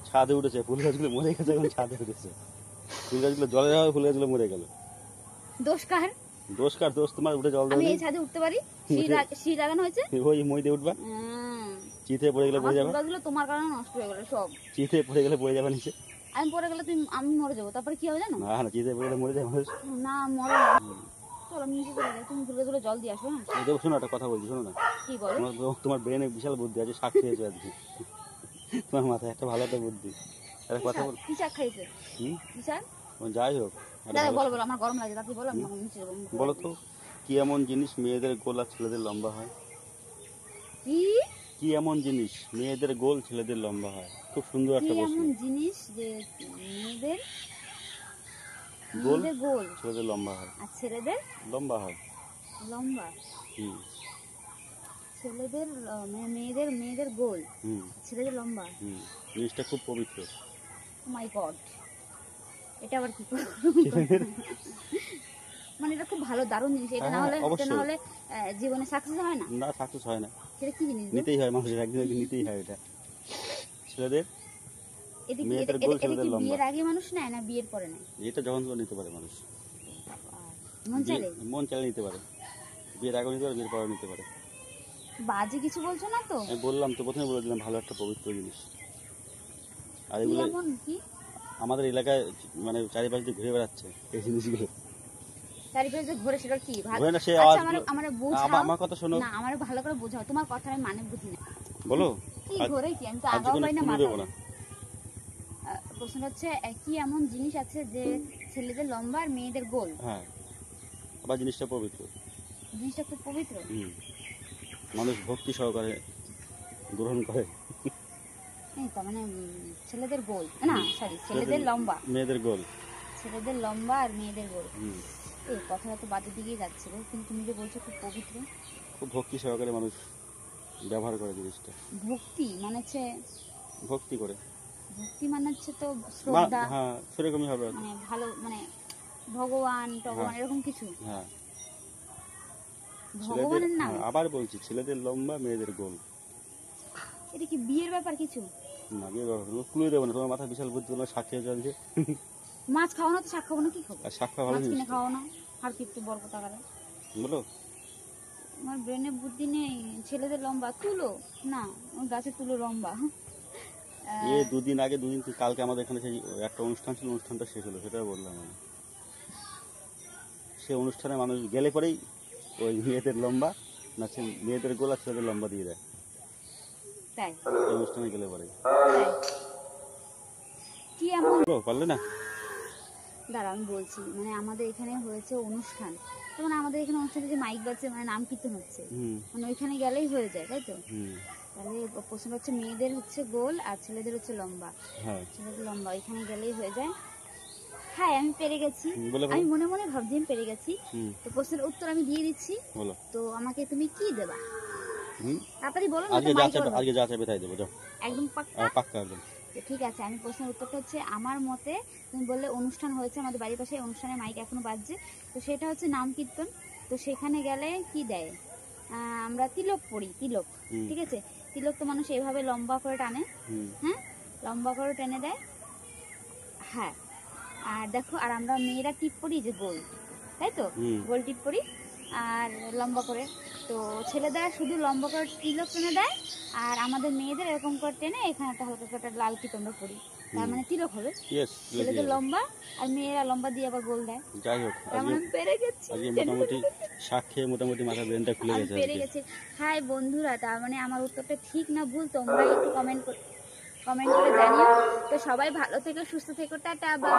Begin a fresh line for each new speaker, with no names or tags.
ছাদে উঠেছে, ফুল গাছগুলো মরে গেছে, এখন ছাদে উঠেছে। ফুল গাছগুলো জলে যাওয়া, ফুল গাছগুলো মরে গেল।
দোষ কার?
দোষ কার? দোষ তোমার, উঠে জল
আমি
দেবে।
এই ছাদে উঠতে পারি? শীত লাগানো হয়েছে,
ওই মই দিয়ে উঠবা, চিতে পড়ে গেলে পড়ে যাবে।
গাছগুলো তোমার কারণে নষ্ট হয়ে গেল সব।
চিতে পড়ে গেলে পড়ে যাবে নিচে।
আমি পড়ে গেলে আমি মরে যাবো, তারপরে কি হবে জানো?
না না, চিতে পড়ে গেলে মরে যাবে মানুষ।
না মরে না। চলো আমি নিচে চলে যাই, তুমি ফুল গাছগুলো জল দিয়ে আসো। হ্যাঁ
দেখো, শোনো একটা কথা বলছি, শোনো না।
কি বলো?
তোমার ব্রেনে বিশাল বুদ্ধি আছে, শাক খেয়েছো আজকে। তোমার মাথায় একটা ভালো একটা বুদ্ধি, একটা কথা বল।
কি শাক খাইছে? কি শাক?
যাই হোক,
দাদা বলো বলো, আমার গরম লাগে, তাড়াতাড়ি বলো, আমি নিচে যাবো।
বলো তো, কি এমন জিনিস মেয়েদের গোল আর ছেলেদের লম্বা হয়? কি এমন জিনিস মেয়েদের গোল ছেলেদের লম্বা হয়? খুব সুন্দর একটা প্রশ্ন।
এমন জিনিস যে মেয়েদের গোল
ছেলেদের লম্বা হয়,
আর ছেলেদের
লম্বা হয়।
লম্বা? ছেলেদের মেয়েদের গোল, ছেলেদের লম্বা।
জিনিসটা খুব পবিত্র।
মাই গড, এটা আবার কি? মানে এটা খুব ভালো, দারুণ জিনিস। এটা না হলে জীবনে সাকসেস হয় না।
না, সাকসেস হয় না।
সেটা কি জিনিস?
নিতেই হয় মানুষের, একদিন একদিন নিতেই হয় এটা। ছেলেদের মেয়েদের গোল, ছেলেদের লম্বা।
বিয়ের আগে মানুষ নেয় না বিয়ের পরে নেয়?
এটা যখন নিতে পারে মানুষ,
মন চাইলে
নিতে পারে। বিয়ের আগে নিতে পারে, বিয়ের পরে নিতে পারে।
বাজে কিছু বলছো না তো?
আমি বললাম তো, প্রথমে বলে দিলাম, ভালো একটা পবিত্র জিনিস। আর এগুলো আমাদের এলাকায় মানে চারিপাশ দিয়ে ঘুরে বেড়াচ্ছে এই জিনিসগুলো।
চারিপাশে ঘুরে, সেটা কি ভালো?
আমার কথা শোনো
না, আমার ভালো করে বোঝাও, তোমার কথা আমি মানে বুঝি না।
বলো
কি ঘুরে কি? আমি তো আগাও পাই না মাথা। প্রশ্ন হচ্ছে কি এমন জিনিস আছে যে ছেলেদের লম্বা আর মেয়েদের গোল?
হ্যাঁ, আবার জিনিসটা পবিত্র।
জিনিসটা খুব পবিত্র,
মানুষ ভক্তি সহকারে গ্রহণ করে।
তার মানে ছেলেদের গোল না, সরি, ছেলেদের লম্বা,
মেয়েদের গোল।
ছেলেদের লম্বা আর মেয়েদের গোল। এই কথাটা তো বাজে দিকেই যাচ্ছে, কিন্তু তুমি যে বলছো খুব পবিত্র,
খুব ভক্তি সহকারে মানুষ ব্যবহার করে জিনিসটা।
ভক্তি মানে হচ্ছে
ভক্তি করে,
ভক্তি মানে হচ্ছে তো শ্রদ্ধা।
হ্যাঁ, সেরকমই হবে,
মানে ভালো, মানে ভগবান এরকম কিছু।
হ্যাঁ,
ভগবানের নাম।
আবার বলছি, ছেলেদের লম্বা, মেয়েদের গোল।
এটা কি বিয়ের ব্যাপার কিছু?
না, বিয়ের ব্যাপার ক্লুই দেবো না, তোমার মাথা বিশাল বুদ্ধি, তোমার শাক খেয়ে চলছে।
মাছ খাও না তো শাক খাবো না? কি খাবো?
শাক খাওয়া ভালো জিনিস,
খাও না? আর কি একটু বড় কথা করে
বলো।
আমার ব্রেনে বুদ্ধি নেই। ছেলেদের লম্বা তুলো না, গাছে তুলো লম্বা।
দুদিন কালকে আমাদের এখানে সেই একটা অনুষ্ঠান ছিল, অনুষ্ঠানটা শেষ হলো, সেটা বললাম আমি। সে অনুষ্ঠানে মানুষ গেলে পরেই ওই মেয়েদের লম্বা না মেয়েদের গোল আর ছেলেদের লম্বা দিয়ে দেয়, তাই অনুষ্ঠানে গেলে পরে।
কি এমন
পারলে না?
দাঁড়া আমি বলছি, মানে আমাদের এখানে হয়েছে অনুষ্ঠান, তো মানে আমাদের এখানে অনুষ্ঠানে যে মাইক বাজছে, মানে নাম কীর্তন হচ্ছে, মানে ওইখানে গেলেই হয়ে যায়, তাই তো? তাহলে প্রশ্ন হচ্ছে মেয়েদের হচ্ছে গোল আর ছেলেদের হচ্ছে লম্বা। ছেলেদের লম্বা, ওইখানে গেলেই হয়ে যায়। হ্যাঁ, আমি পেরে গেছি, আমি মনে মনে ভাবছি আমি পেরে গেছি। তো প্রশ্নের উত্তর আমি দিয়ে দিচ্ছি, তো আমাকে তুমি কি দেবা? তাড়াতাড়ি বলো না।
আজকে যা চাইবে তাই দেবো, যাও। একদম পাক্কা একদম।
ঠিক আছে, আমি প্রশ্নের উত্তরটা হচ্ছে, আমার মতে তুমি বললে অনুষ্ঠান হয়েছে আমাদের বাড়ির পাশে, অনুষ্ঠানে মাইক এখনো বাজছে, তো সেটা হচ্ছে নাম কীর্তন। তো সেখানে গেলে কি দেয়? আমরা তিলক পড়ি, তিলক। ঠিক আছে, তিলক তো মানুষ এভাবে লম্বা করে টানে, হ্যাঁ, লম্বা করে টেনে দেয়। হ্যাঁ, আর দেখো, আর আমরা মেয়েরা টিপ পড়ি যে গোল, তাই তো? গোল টিপ পড়ি আর লম্বা করে। তো ছেলেরা শুধু লম্বা করে তিলক টেনে দেয়, আর আমাদের মেয়েদের এরকম করে টেনে এখানে একটা হালকা একটা লাল টিপ আমরা পড়ি, তার মানে তিলক হবে। ছেলেদের লম্বা আর মেয়েরা লম্বা দিয়ে আবার গোল দেয়।
যাই হোক,
আমি পেরে গেছি,
মোটামুটি শাক খেয়ে মোটামুটি মাথা ব্রেনটা খুলে গেছে,
পেরে গেছি। হাই বন্ধুরা, তার মানে আমার উত্তরটা ঠিক না ভুল তোমরা একটু কমেন্ট করে জানিও। তো সবাই ভালো থেকো, সুস্থ থেকো, টাটা, বাই।